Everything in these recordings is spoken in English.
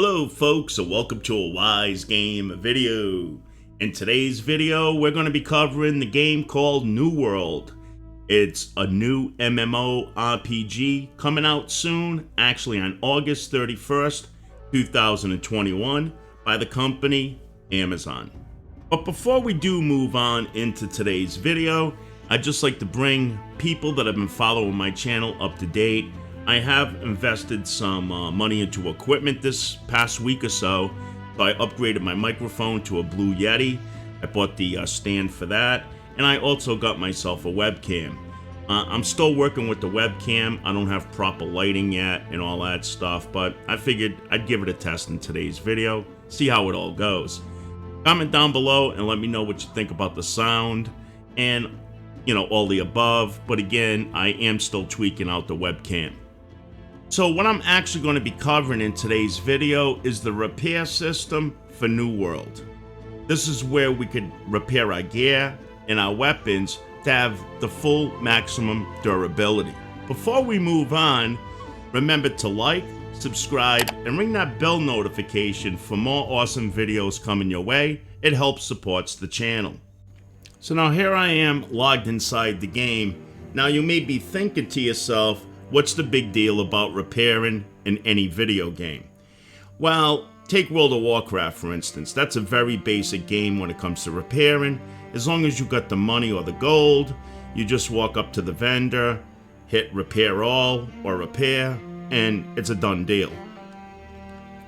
Hello folks, and welcome to a Wise Game video. In today's video, we're going to be covering the game called New World. It's a new MMO RPG coming out soon, actually on August 31st, 2021 by the company Amazon. But before we do move on into today's video, I'd just like to bring people that have been following my channel up to date. I have invested some money into equipment this past week or so. I upgraded my microphone to a Blue Yeti. I bought the stand for that, and I also got myself a webcam. I'm still working with the webcam. I don't have proper lighting yet and all that stuff, but I figured I'd give it a test in today's video, see how it all goes. Comment down below and let me know what you think about the sound and, all the above. But again, I am still tweaking out the webcam. So what I'm actually going to be covering in today's video is the repair system for New World. This is where we could repair our gear and our weapons to have the full maximum durability. Before we move on, remember to like, subscribe, and ring that bell notification for more awesome videos coming your way. It helps supports the channel. So now here I am logged inside the game. Now you may be thinking to yourself, what's the big deal about repairing in any video game? Well, take World of Warcraft for instance. That's a very basic game when it comes to repairing. As long as you got the money or the gold, you just walk up to the vendor, hit repair all or repair, and it's a done deal.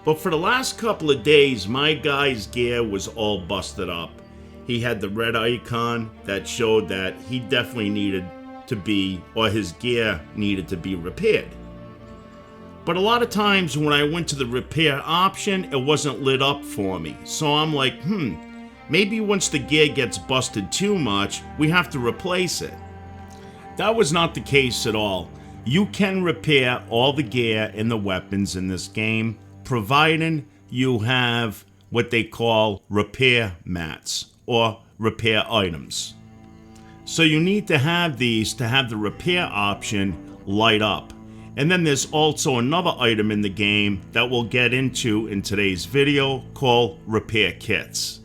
But for the last couple of days, my guy's gear was all busted up. He had the red icon that showed that he definitely needed to be, or his gear needed to be repaired. But a lot of times when I went to the repair option, it wasn't lit up for me. So I'm like, maybe once the gear gets busted too much, we have to replace it. That was not the case at all. You can repair all the gear and the weapons in this game, providing you have what they call repair mats or repair items. So you need to have these to have the repair option light up. And then there's also another item in the game that we'll get into in today's video called repair kits.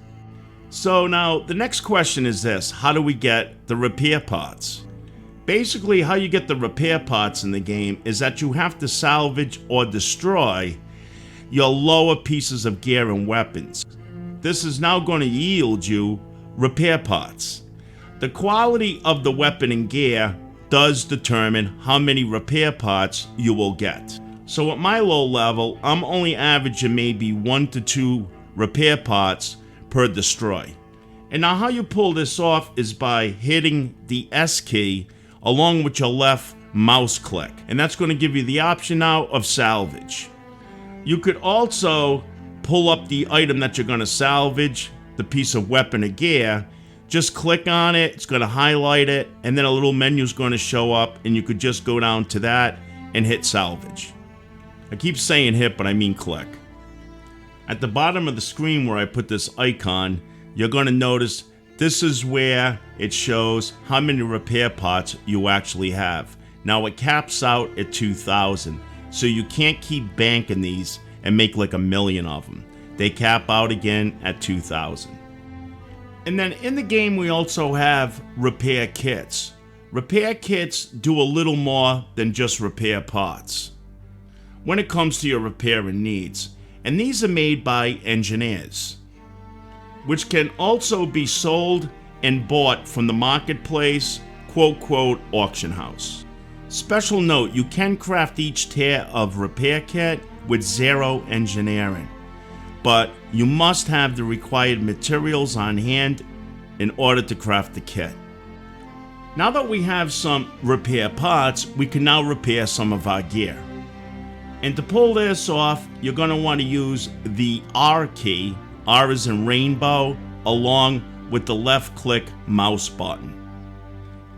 So now the next question is this: how do we get the repair parts? Basically, how you get the repair parts in the game is that you have to salvage or destroy your lower pieces of gear and weapons. This is now going to yield you repair parts. The quality of the weapon and gear does determine how many repair parts you will get. So at my low level, I'm only averaging maybe 1 to 2 repair parts per destroy. And now how you pull this off is by hitting the S key along with your left mouse click. And that's going to give you the option now of salvage. You could also pull up the item that you're going to salvage, the piece of weapon or gear. Just click on it, it's going to highlight it, and then a little menu is going to show up, and you could just go down to that and hit salvage. I keep saying hit, but I mean click. At the bottom of the screen where I put this icon, you're going to notice this is where it shows how many repair parts you actually have. Now it caps out at 2,000, so you can't keep banking these and make like 1,000,000 of them. They cap out again at 2,000. And then in the game we also have repair kits. Repair kits do a little more than just repair parts when it comes to your repairing needs. And these are made by engineers, which can also be sold and bought from the marketplace, quote, auction house. Special note, you can craft each tier of repair kit with 0 engineering. But you must have the required materials on hand in order to craft the kit. Now that we have some repair parts, we can now repair some of our gear. And to pull this off, you're going to want to use the R key, R is in rainbow, along with the left click mouse button.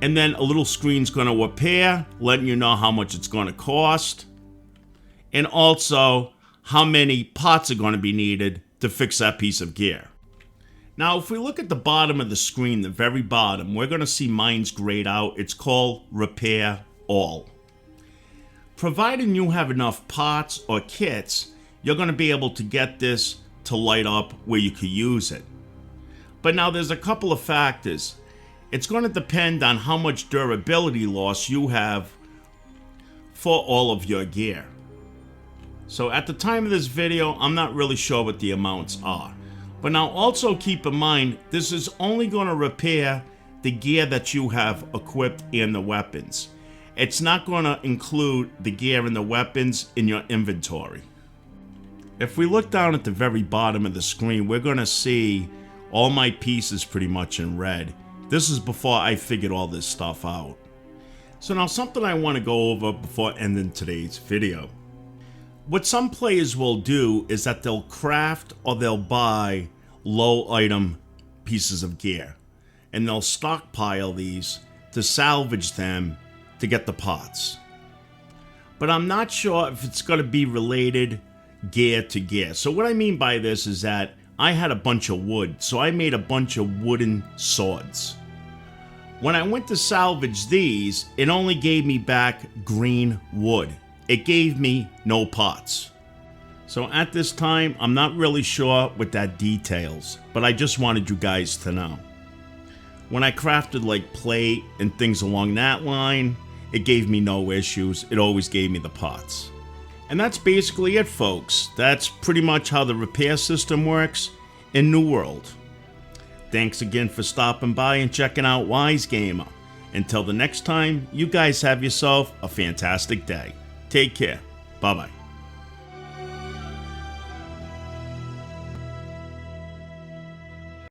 And then a little screen's going to appear, letting you know how much it's going to cost, and also how many parts are going to be needed to fix that piece of gear. Now, if we look at the bottom of the screen, the very bottom, we're going to see mine's grayed out. It's called Repair All. Providing you have enough parts or kits, you're going to be able to get this to light up where you could use it. But now there's a couple of factors. It's going to depend on how much durability loss you have for all of your gear. So at the time of this video, I'm not really sure what the amounts are. But now also keep in mind, this is only going to repair the gear that you have equipped and the weapons. It's not going to include the gear and the weapons in your inventory. If we look down at the very bottom of the screen, we're going to see all my pieces pretty much in red. This is before I figured all this stuff out. So now something I want to go over before ending today's video. What some players will do is that they'll craft or they'll buy low item pieces of gear. And they'll stockpile these to salvage them to get the parts. But I'm not sure if it's going to be related gear to gear. So what I mean by this is that I had a bunch of wood, so I made a bunch of wooden swords. When I went to salvage these, it only gave me back green wood. It gave me no parts. So at this time, I'm not really sure what that details, but I just wanted you guys to know. When I crafted like plate and things along that line, it gave me no issues. It always gave me the parts. And that's basically it, folks. That's pretty much how the repair system works in New World. Thanks again for stopping by and checking out Wise Gamer. Until the next time, you guys have yourself a fantastic day. Take care. Bye-bye.